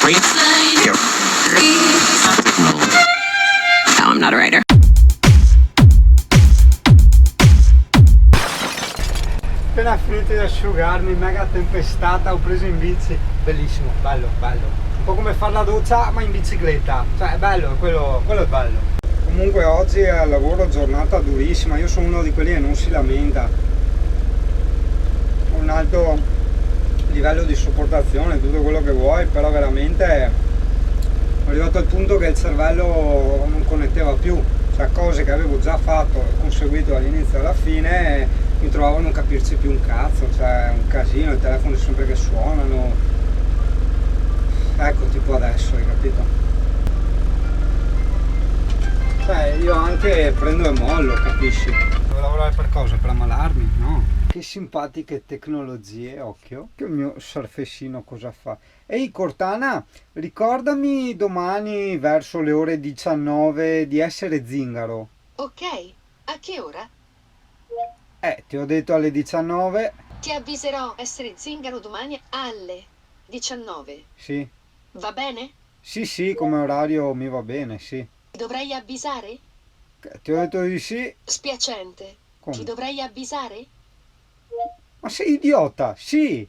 No, I'm not a writer. Appena finito di asciugarmi, mega tempestata, ho preso in bici, bellissimo, bello, bello, un po' come fare la doccia ma in bicicletta, cioè è bello, quello è bello. Comunque oggi al lavoro giornata durissima, io sono uno di quelli che non si lamenta, ho un alto livello di sopportazione, tutto quello che vuoi, però veramente sono arrivato al punto che il cervello non connetteva più, cioè cose che avevo già fatto e conseguito dall'inizio alla fine mi trovavo a non capirci più un cazzo, cioè un casino, i telefoni sempre che suonano, ecco, tipo adesso, hai capito? Cioè io anche prendo e mollo, capisci? Devo lavorare per cosa? Per ammalarmi? No. Che simpatiche tecnologie, occhio. Che il mio surfacino cosa fa? Ehi Cortana, ricordami domani verso le ore 19 di essere zingaro. Ok, a che ora? Ti ho detto alle 19. Ti avviserò essere zingaro domani alle 19. Sì. Va bene? Sì, come orario mi va bene, sì. Dovrei avvisare? Ti ho detto di sì. Spiacente. Come? Ti dovrei avvisare? Ma sei idiota? Sì.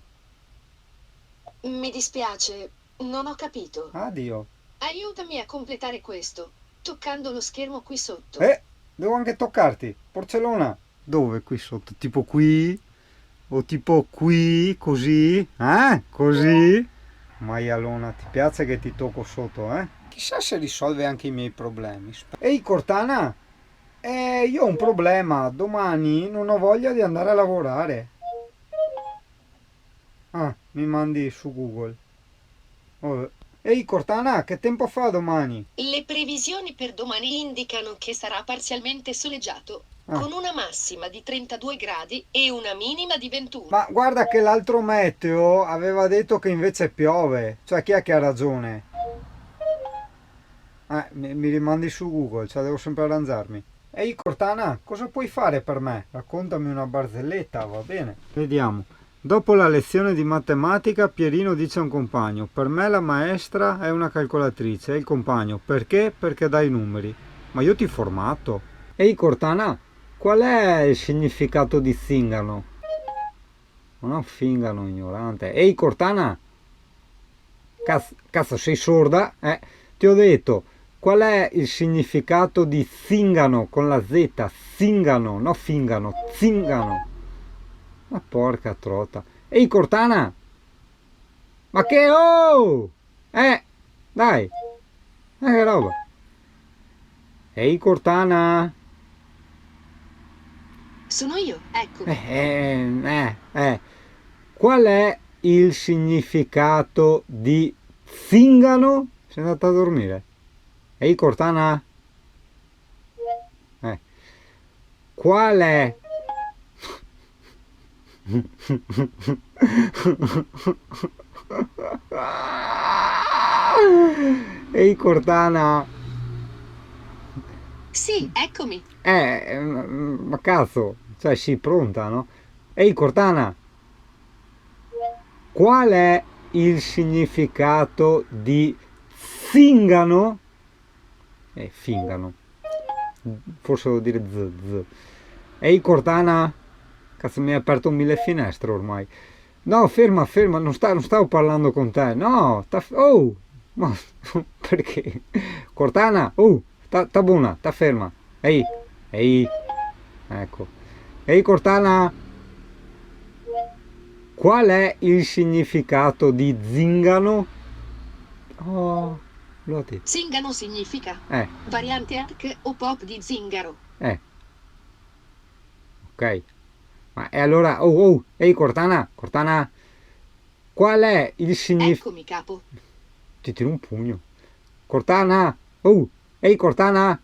Mi dispiace, non ho capito. Addio. Aiutami a completare questo, toccando lo schermo qui sotto. Devo anche toccarti. Porcellona. Dove qui sotto? Tipo qui? O tipo qui? Così? Così? Maialona, ti piace che ti tocco sotto, eh? Chissà se risolve anche i miei problemi. Ehi Cortana, io ho un problema. Domani non ho voglia di andare a lavorare. Mi mandi su Google. Vabbè. Ehi Cortana, che tempo fa domani? Le previsioni per domani indicano che sarà parzialmente soleggiato, con una massima di 32 gradi e una minima di 21. Ma guarda che l'altro meteo aveva detto che invece piove. Cioè chi è che ha ragione? Mi rimandi su Google, cioè devo sempre arrangiarmi. Ehi Cortana, cosa puoi fare per me? Raccontami una barzelletta, va bene? Vediamo. Dopo la lezione di matematica, Pierino dice a un compagno: per me la maestra è una calcolatrice. E il compagno: perché? Perché dà i numeri. Ma io ti ho formato. Ehi Cortana, qual è il significato di zingano? Non ho fingano, ignorante. Ehi Cortana, cazzo sei sorda? Ti ho detto, qual è il significato di zingano con la Z? Zingano, no fingano, zingano. Ma porca trota. Ehi Cortana! Ma che oh! Dai! Che roba! Ehi Cortana! Sono io, ecco. Qual è il significato di zingano? Sei andata a dormire? Ehi Cortana? Qual è? Ehi Cortana! Sì, eccomi. Ma cazzo, cioè sì, pronta, no? Ehi Cortana! Qual è il significato di zingano? Fingano. Forse devo dire z. Ehi Cortana! Cazzo, mi hai aperto 1000 finestre ormai. No, ferma, non stavo parlando con te. No, oh! Ma perché? Cortana, sta buona, sta ferma. Ehi, ecco. Ehi Cortana, qual è il significato di zingano? Oh, l'ho detto. Zingano significa variante arc o pop di zingaro. Ok. E allora, ehi Cortana, qual è il significato? Eccomi capo. Ti tiro un pugno. Cortana, ehi Cortana,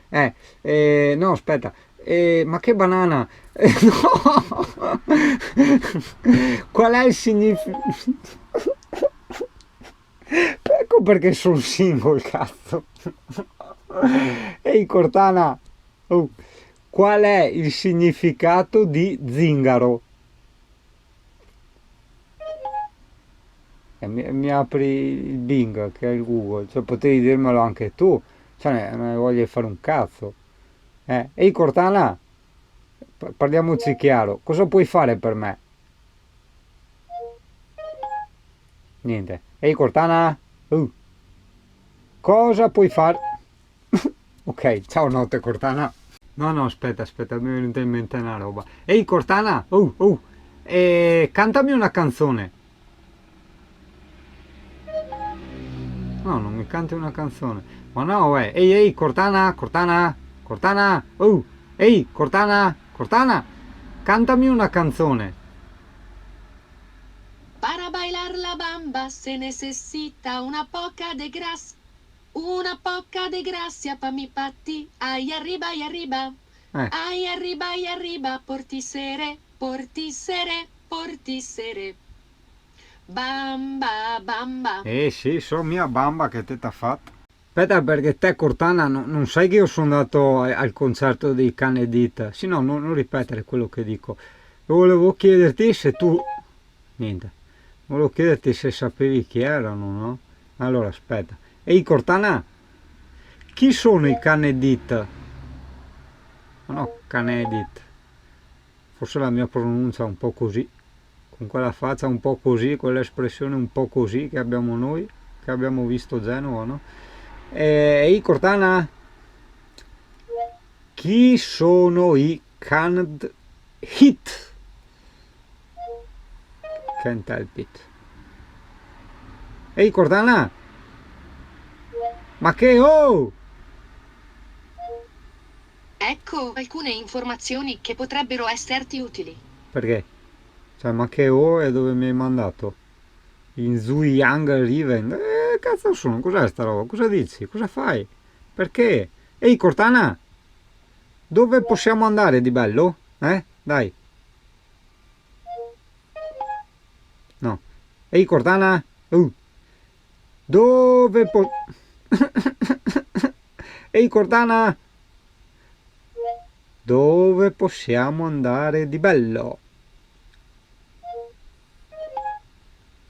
no aspetta, ma che banana, no, qual è il significato? Ecco perché sono single, cazzo. Ehi Cortana, qual è il significato di zingaro? mi apri il Bing, che è il Google, cioè potevi dirmelo anche tu, cioè non ne voglio fare un cazzo. Ehi Cortana, parliamoci chiaro, cosa puoi fare per me? Niente. Ehi Cortana, cosa puoi fare? Ok, ciao notte Cortana. No, aspetta, mi è venuta in mente una roba. Ehi Cortana, cantami una canzone. No, non mi canti una canzone. Ma no, ehi, Cortana, ehi, Cortana, cantami una canzone. Para bailar la bamba se necesita una poca de gracia pa mi patti. Ay arriba, Eh, ay arriba, portisere, portisere, portisere. Bamba, bamba. sì, so mia bamba che te t'ha fatta. Aspetta, perché te Cortana non sai che io sono andato al concerto di Canedit. Sì, no, non ripetere quello che dico. Volevo chiederti se tu... Niente. Volevo chiederti se sapevi chi erano, no? Allora, aspetta. Ehi Cortana, chi sono i Canedit? No, Canedit. Forse la mia pronuncia è un po' così, con quella faccia un po' così, quell'espressione un po' così che abbiamo noi, che abbiamo visto Genova, no? Ehi Cortana, chi sono i Can't Hit? Can't help it. Ehi Cortana, ma che oh? Ecco alcune informazioni che potrebbero esserti utili. Perché? Cioè, ma che oh è dove mi hai mandato? In Zuyang Riven? Cazzo sono? Cos'è sta roba? Cosa dici? Cosa fai? Perché? Ehi Cortana, dove possiamo andare di bello? Dai. No. Ehi Cortana, dove Ehi Cortana, dove possiamo andare di bello?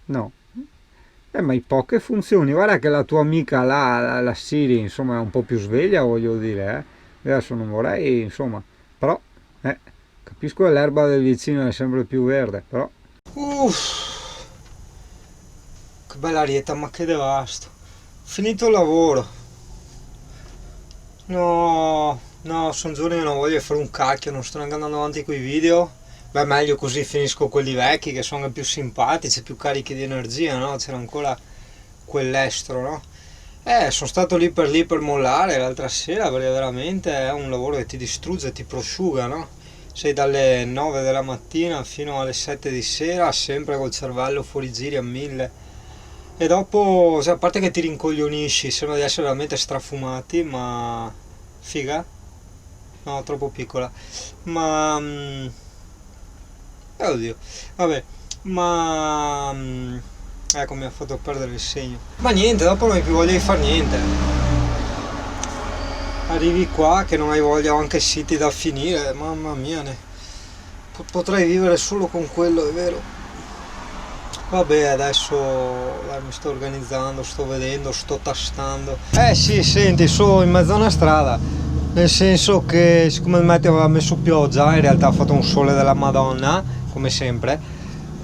No. Ma i poche funzioni, guarda che la tua amica la Siri, insomma, è un po' più sveglia, voglio dire, Adesso non vorrei, insomma, però, capisco che l'erba del vicino è sempre più verde, però... Uff, che bella arietta, ma che devasto. Finito il lavoro. No, sono giorni che non voglio fare un cacchio, non sto neanche andando avanti con i video. Beh, meglio così finisco quelli vecchi che sono più simpatici, più carichi di energia, no? C'era ancora quell'estro, no? Sono stato lì per mollare l'altra sera perché veramente è un lavoro che ti distrugge, ti prosciuga, no? Sei dalle 9 della mattina fino alle 7 di sera, sempre col cervello fuori giri a 1000. E dopo, cioè, a parte che ti rincoglionisci, sembra di essere veramente strafumati, ma... Figa? No, troppo piccola. Ma... oddio, vabbè, ma... ecco, mi ha fatto perdere il segno. Ma niente, dopo non hai più voglia di fare niente. Arrivi qua che non hai voglia, ho anche siti da finire, mamma mia, potrei vivere solo con quello, è vero. Vabbè, adesso mi sto organizzando, sto vedendo, sto tastando. Sì, senti, sono in mezzo a una strada, nel senso che siccome il meteo aveva messo pioggia, in realtà ha fatto un sole della Madonna, come sempre,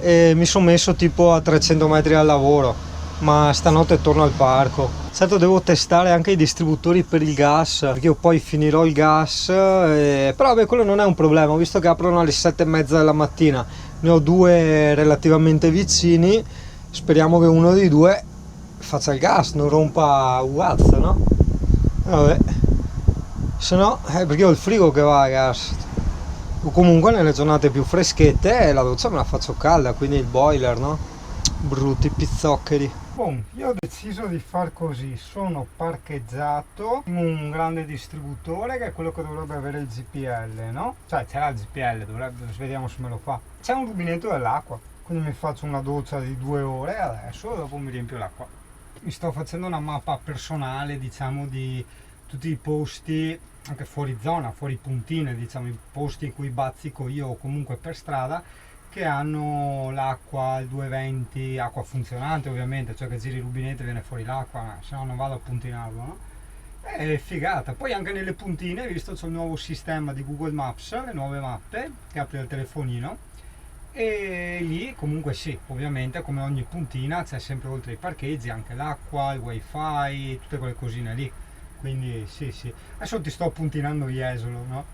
e mi sono messo tipo a 300 metri dal lavoro, ma stanotte torno al parco. Certo devo testare anche i distributori per il gas, perché io poi finirò il gas, però vabbè, quello non è un problema, visto che aprono alle 7:30 della mattina, ne ho due relativamente vicini, speriamo che uno dei due faccia il gas, non rompa WhatsApp, no? Vabbè, se no, perché ho il frigo che va a gas. O comunque nelle giornate più freschette la doccia me la faccio calda, quindi il boiler, no? Brutti pizzoccheri. Boom, io ho deciso di far così, sono parcheggiato in un grande distributore che è quello che dovrebbe avere il GPL, no? Cioè c'era il GPL, vediamo se me lo fa. C'è un rubinetto dell'acqua, quindi mi faccio una doccia di 2 ore adesso e dopo mi riempio l'acqua. Mi sto facendo una mappa personale, diciamo, di tutti i posti, anche fuori zona, fuori puntine, diciamo, i posti in cui bazzico io o comunque per strada, che hanno l'acqua, il 220, acqua funzionante ovviamente, cioè che giri il rubinetto e viene fuori l'acqua, se no non vado a puntinarlo, no? È figata. Poi anche nelle puntine, hai visto, c'è il nuovo sistema di Google Maps, le nuove mappe che apri al telefonino, e lì comunque sì, ovviamente come ogni puntina c'è sempre oltre ai parcheggi anche l'acqua, il wifi, tutte quelle cosine lì. Quindi sì, sì. Adesso ti sto puntinando Jesolo, no?